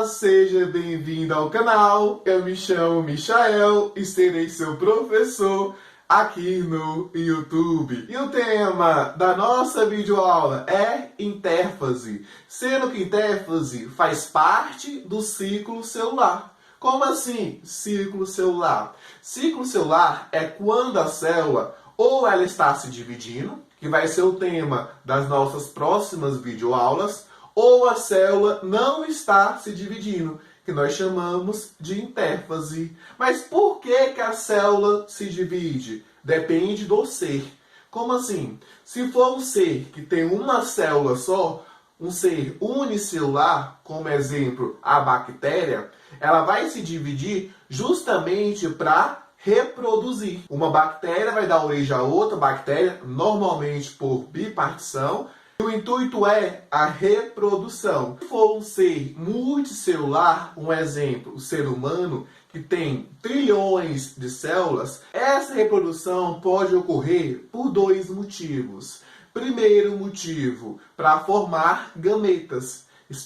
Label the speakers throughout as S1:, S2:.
S1: Seja bem-vindo ao canal. Eu me chamo Michael e serei seu professor aqui no YouTube. E o tema da nossa videoaula é intérfase, sendo que intérfase faz parte do ciclo celular. Como assim, ciclo celular? Ciclo celular é quando a célula ou ela está se dividindo, que vai ser o tema das nossas próximas videoaulas, ou a célula não está se dividindo, que nós chamamos de intérfase. Mas por que a célula se divide? Depende do ser. Como assim? Se for um ser que tem uma célula só, um ser unicelular, como exemplo a bactéria, ela vai se dividir justamente para reproduzir. Uma bactéria vai dar origem a outra bactéria, normalmente por bipartição. O intuito é a reprodução. Se for um ser multicelular, um exemplo, o ser humano, que tem trilhões de células, essa reprodução pode ocorrer por dois motivos. Primeiro motivo, para formar gametas.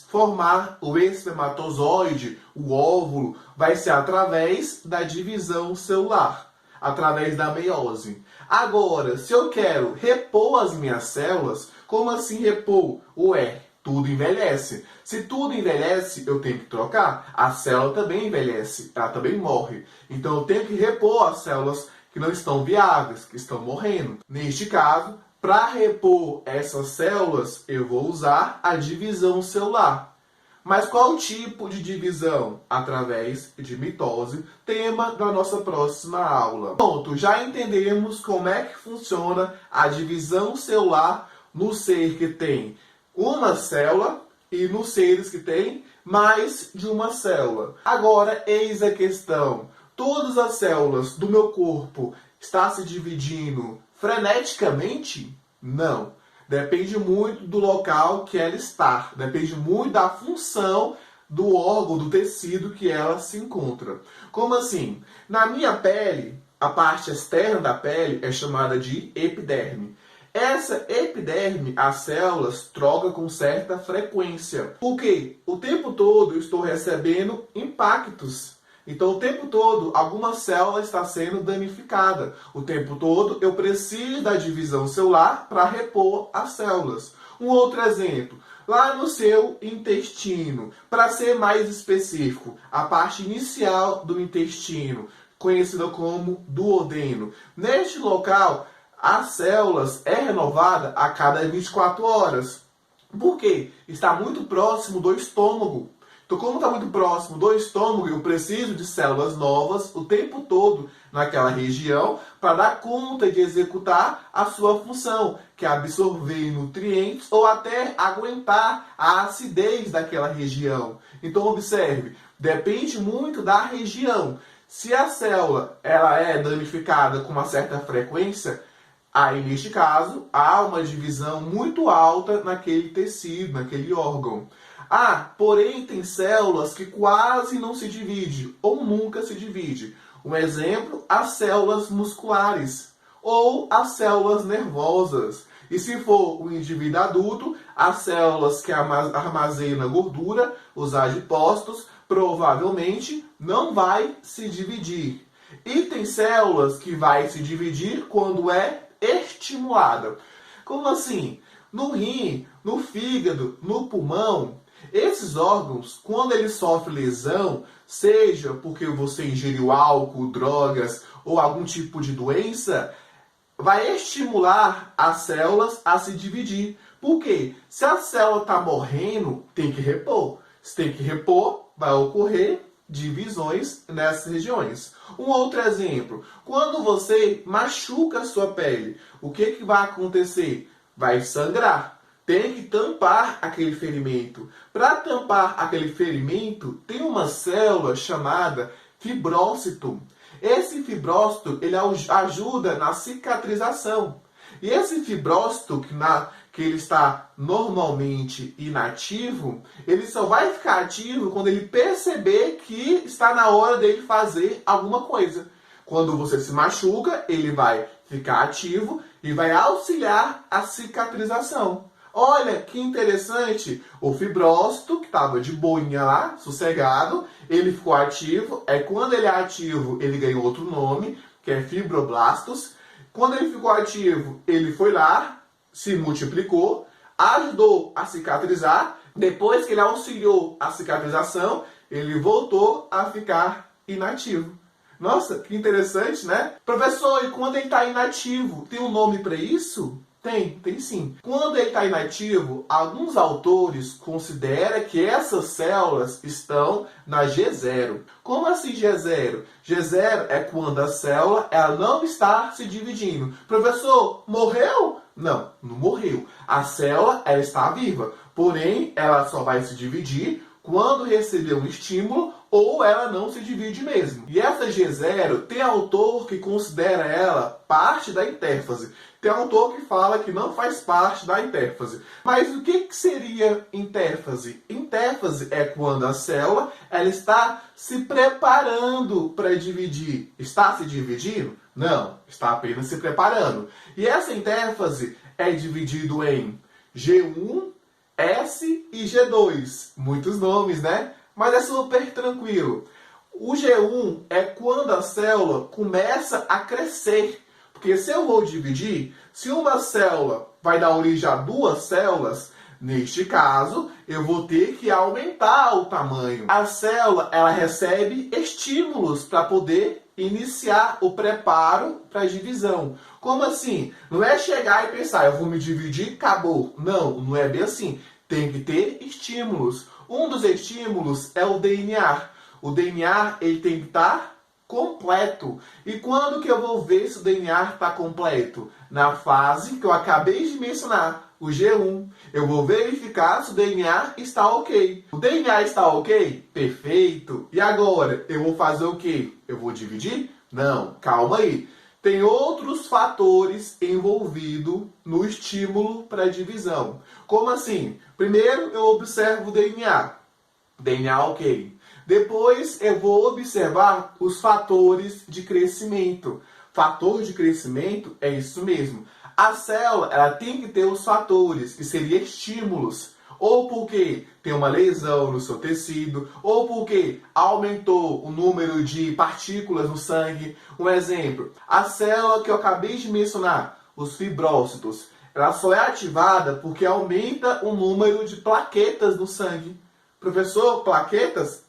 S1: Formar o espermatozoide, o óvulo, vai ser através da divisão celular, através da meiose. Agora, se eu quero repor as minhas células, como assim repor? Ué, tudo envelhece. Se tudo envelhece, eu tenho que trocar. A célula também envelhece, ela também morre. Então eu tenho que repor as células que não estão viáveis, que estão morrendo. Neste caso, para repor essas células, eu vou usar a divisão celular. Mas qual tipo de divisão? Através de mitose, tema da nossa próxima aula. Pronto, já entendemos como é que funciona a divisão celular no ser que tem uma célula e nos seres que tem mais de uma célula. Agora, eis a questão. Todas as células do meu corpo estão se dividindo freneticamente? Não. Depende muito do local que ela está. Depende muito da função do órgão, do tecido que ela se encontra. Como assim? Na minha pele, a parte externa da pele é chamada de epiderme. Essa epiderme, as células trocam com certa frequência. Por quê? O tempo todo eu estou recebendo impactos. Então, o tempo todo, alguma célula está sendo danificada. O tempo todo, eu preciso da divisão celular para repor as células. Um outro exemplo, lá no seu intestino, para ser mais específico, a parte inicial do intestino, conhecida como duodeno. Neste local, as células é renovada a cada 24 horas. Por quê? Está muito próximo do estômago. Então, como está muito próximo do estômago, eu preciso de células novas o tempo todo naquela região para dar conta de executar a sua função, que é absorver nutrientes ou até aguentar a acidez daquela região. Então, observe, depende muito da região. Se a célula ela é danificada com uma certa frequência, aí, neste caso, há uma divisão muito alta naquele tecido, naquele órgão. Porém, tem células que quase não se dividem ou nunca se dividem. Um exemplo, as células musculares ou as células nervosas. E se for um indivíduo adulto, as células que armazenam gordura, os adipócitos, provavelmente não vai se dividir. E tem células que vai se dividir quando é estimulada. Como assim? No rim, no fígado, no pulmão, esses órgãos, quando eles sofrem lesão, seja porque você ingeriu álcool, drogas ou algum tipo de doença, vai estimular as células a se dividir. Por quê? Se a célula está morrendo, tem que repor. Se tem que repor, vai ocorrer divisões nessas regiões. Um outro exemplo, quando você machuca a sua pele, o que vai acontecer? Vai sangrar. Tem que tampar aquele ferimento. Para tampar aquele ferimento, tem uma célula chamada fibrócito. Esse fibrócito ele ajuda na cicatrização. E esse fibrócito, que ele está normalmente inativo, ele só vai ficar ativo quando ele perceber que está na hora dele fazer alguma coisa. Quando você se machuca, ele vai ficar ativo e vai auxiliar a cicatrização. Olha que interessante, o fibrócito, que estava de boinha lá, sossegado, ele ficou ativo. Quando ele é ativo, ele ganhou outro nome, que é fibroblastos. Quando ele ficou ativo, ele foi lá, se multiplicou, ajudou a cicatrizar. Depois que ele auxiliou a cicatrização, ele voltou a ficar inativo. Nossa, que interessante, né? Professor, e quando ele está inativo, tem um nome para isso? Tem sim. Quando ele está inativo, alguns autores consideram que essas células estão na G0. Como assim G0? G0 é quando a célula ela não está se dividindo. Professor, morreu? Não, não morreu. A célula ela está viva, porém ela só vai se dividir quando receber um estímulo ou ela não se divide mesmo. E essa G0 tem autor que considera ela parte da intérfase. Tem autor que fala que não faz parte da intérfase. Mas o que seria intérfase? Intérfase é quando a célula ela está se preparando para dividir. Está se dividindo? Não, está apenas se preparando. E essa intérfase é dividido em G1, S e G2. Muitos nomes, né? Mas é super tranquilo. O G1 é quando a célula começa a crescer. Porque se eu vou dividir, se uma célula vai dar origem a duas células, neste caso, eu vou ter que aumentar o tamanho. A célula ela recebe estímulos para poder iniciar o preparo para a divisão. Como assim? Não é chegar e pensar, eu vou me dividir, acabou. Não, não é bem assim. Tem que ter estímulos. Um dos estímulos é o DNA. O DNA ele tem que estar completo. E quando que eu vou ver se o DNA está completo? Na fase que eu acabei de mencionar, o G1. Eu vou verificar se o DNA está ok. O DNA está ok? Perfeito. E agora, eu vou fazer o quê? Eu vou dividir? Não, calma aí. Tem outros fatores envolvidos no estímulo para a divisão. Como assim? Primeiro, eu observo o DNA. DNA ok. Depois, eu vou observar os fatores de crescimento. Fator de crescimento é isso mesmo. A célula ela tem que ter os fatores, que seriam estímulos. Ou porque tem uma lesão no seu tecido, ou porque aumentou o número de partículas no sangue. Um exemplo, a célula que eu acabei de mencionar, os fibrócitos, ela só é ativada porque aumenta o número de plaquetas no sangue. Professor, plaquetas?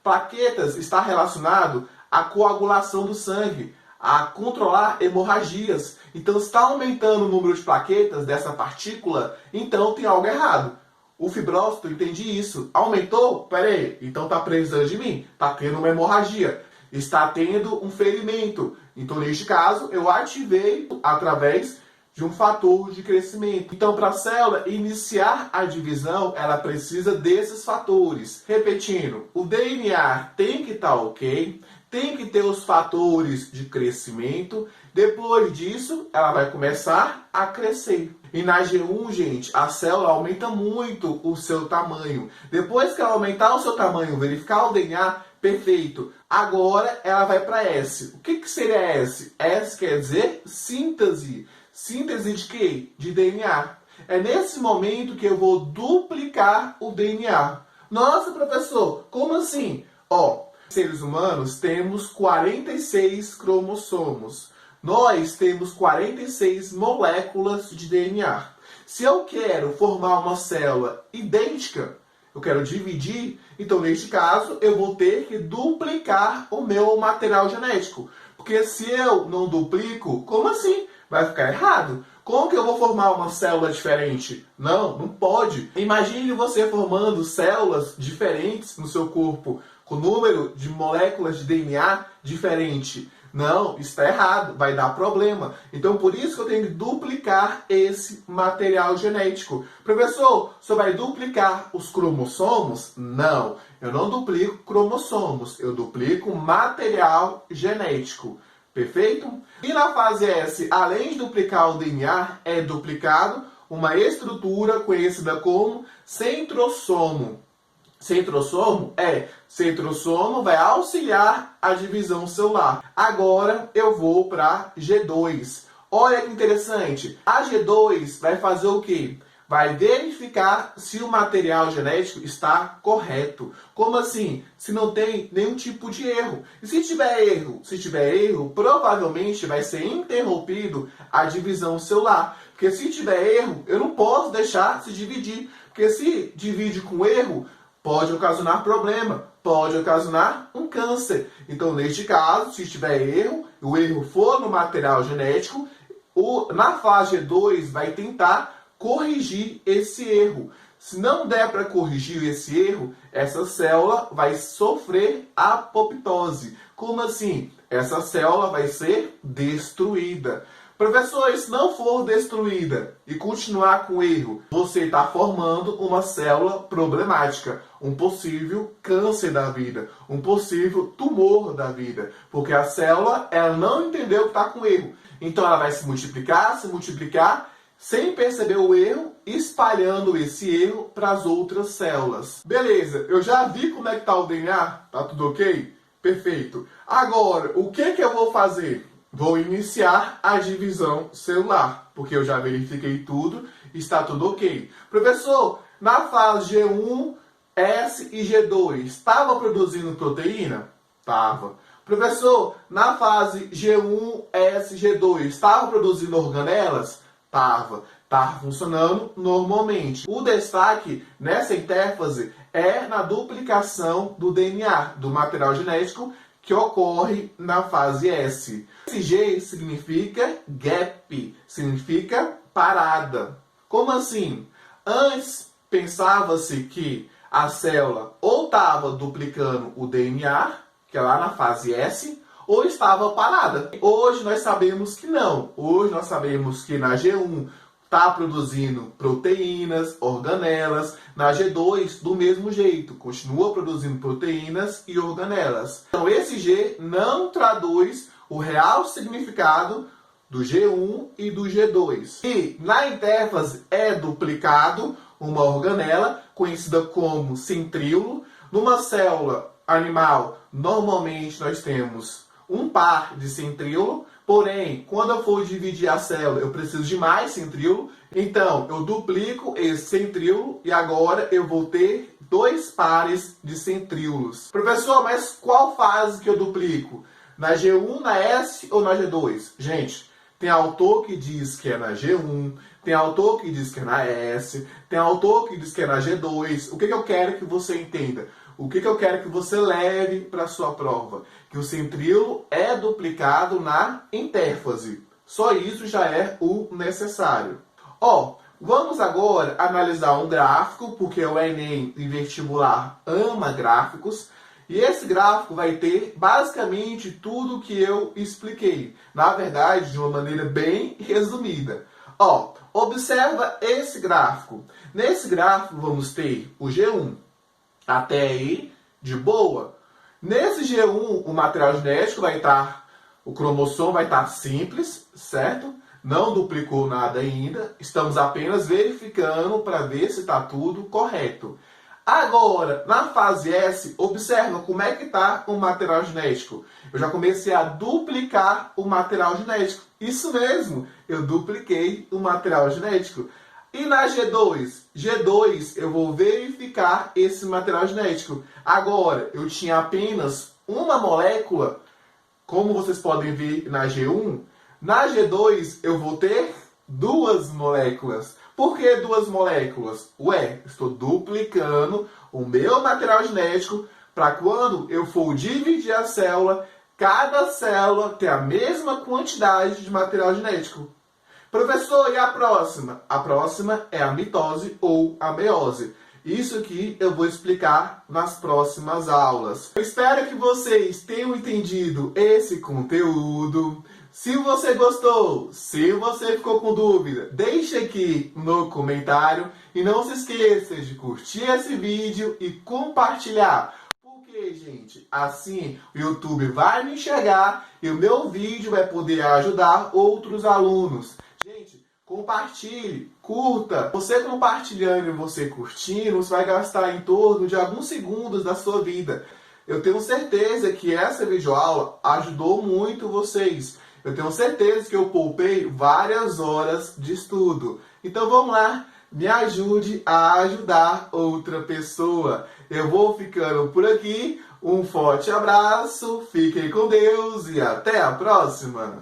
S1: Plaquetas está relacionado à coagulação do sangue, a controlar hemorragias. Então, se está aumentando o número de plaquetas dessa partícula, então tem algo errado. O fibrócito, entendi isso. Aumentou? Peraí, então está precisando de mim? Está tendo uma hemorragia. Está tendo um ferimento. Então, neste caso, eu ativei através de um fator de crescimento. Então, para a célula iniciar a divisão, ela precisa desses fatores. Repetindo, o DNA tem que estar ok, tem que ter os fatores de crescimento. Depois disso, ela vai começar a crescer. E na G1, gente, a célula aumenta muito o seu tamanho. Depois que ela aumentar o seu tamanho, verificar o DNA, perfeito. Agora ela vai para S. O que seria S? S quer dizer síntese. Síntese de quê? De DNA. É nesse momento que eu vou duplicar o DNA. Nossa, professor, como assim? Seres humanos temos 46 cromossomos. Nós temos 46 moléculas de DNA. Se eu quero formar uma célula idêntica, eu quero dividir, então neste caso eu vou ter que duplicar o meu material genético. Porque se eu não duplico, como assim? Vai ficar errado. Como que eu vou formar uma célula diferente? Não, não pode. Imagine você formando células diferentes no seu corpo, com número de moléculas de DNA diferente. Não, isso está errado, vai dar problema. Então, por isso que eu tenho que duplicar esse material genético. Professor, você vai duplicar os cromossomos? Não, eu não duplico cromossomos, eu duplico material genético. Perfeito? E na fase S, além de duplicar o DNA, é duplicado uma estrutura conhecida como centrossomo. Centrossomo vai auxiliar a divisão celular. Agora eu vou para G2. Olha que interessante. A G2 vai fazer o quê? vai verificar se o material genético está correto. Como assim? Se não tem nenhum tipo de erro. E se tiver erro, provavelmente vai ser interrompido a divisão celular. Porque se tiver erro, eu não posso deixar se dividir. Porque se divide com erro, pode ocasionar problema, pode ocasionar um câncer. Então, neste caso, se tiver erro, o erro for no material genético, na fase G2 vai tentar corrigir esse erro. Se não der para corrigir esse erro, essa célula vai sofrer apoptose. Como assim? Essa célula vai ser destruída. Professor, e se não for destruída e continuar com erro, você está formando uma célula problemática, um possível câncer da vida, um possível tumor da vida, porque a célula ela não entendeu que está com erro. Então ela vai se multiplicar, sem perceber o erro, espalhando esse erro para as outras células. Beleza, eu já vi como é que está o DNA, tá tudo ok? Perfeito. Agora, o que eu vou fazer? Vou iniciar a divisão celular, porque eu já verifiquei tudo, está tudo ok. Professor, na fase G1, S e G2, estava produzindo proteína? Estava. Professor, na fase G1, S e G2, estava produzindo organelas? Estava. Estava funcionando normalmente. O destaque nessa intérfase é na duplicação do DNA, do material genético, que ocorre na fase S. Esse G significa gap, significa parada. Como assim? Antes pensava-se que a célula ou estava duplicando o DNA, que é lá na fase S, ou estava parada. Hoje nós sabemos que não. Hoje nós sabemos que na G1 está produzindo proteínas, organelas. Na G2, do mesmo jeito, continua produzindo proteínas e organelas. Então, esse G não traduz o real significado do G1 e do G2. E na intérfase é duplicado uma organela, conhecida como centríolo. Numa célula animal, normalmente nós temos um par de centríolo. Porém, quando eu for dividir a célula, eu preciso de mais centríolo. Então, eu duplico esse centríolo e agora eu vou ter 2 pares de centríolos. Professor, mas qual fase que eu duplico? Na G1, na S ou na G2? Gente, tem autor que diz que é na G1, tem autor que diz que é na S, tem autor que diz que é na G2. O que eu quero que você entenda? O que eu quero que você leve para a sua prova? Que o centríolo é duplicado na intérfase. Só isso já é o necessário. Vamos agora analisar um gráfico, porque o Enem e vestibular ama gráficos. E esse gráfico vai ter basicamente tudo que eu expliquei. Na verdade, de uma maneira bem resumida. Observa esse gráfico. Nesse gráfico vamos ter o G1. Até aí, de boa. Nesse G1, o material genético vai estar, o cromossomo vai estar simples, certo? Não duplicou nada ainda. Estamos apenas verificando para ver se está tudo correto. Agora, na fase S, observa como é que está o material genético. Eu já comecei a duplicar o material genético. Isso mesmo, eu dupliquei o material genético. E na G2? G2 eu vou verificar esse material genético. Agora, eu tinha apenas uma molécula, como vocês podem ver na G1. Na G2 eu vou ter 2 moléculas. Por que 2 moléculas? Estou duplicando o meu material genético para quando eu for dividir a célula, cada célula ter a mesma quantidade de material genético. Professor, e a próxima? A próxima é a mitose ou a meiose. Isso aqui eu vou explicar nas próximas aulas. Eu espero que vocês tenham entendido esse conteúdo. Se você gostou, se você ficou com dúvida, deixe aqui no comentário. E não se esqueça de curtir esse vídeo e compartilhar. Porque, gente, assim o YouTube vai me enxergar e o meu vídeo vai poder ajudar outros alunos. Gente, compartilhe, curta. Você compartilhando e você curtindo, você vai gastar em torno de alguns segundos da sua vida. Eu tenho certeza que essa videoaula ajudou muito vocês. Eu tenho certeza que eu poupei várias horas de estudo. Então vamos lá, me ajude a ajudar outra pessoa. Eu vou ficando por aqui. Um forte abraço, fiquem com Deus e até a próxima!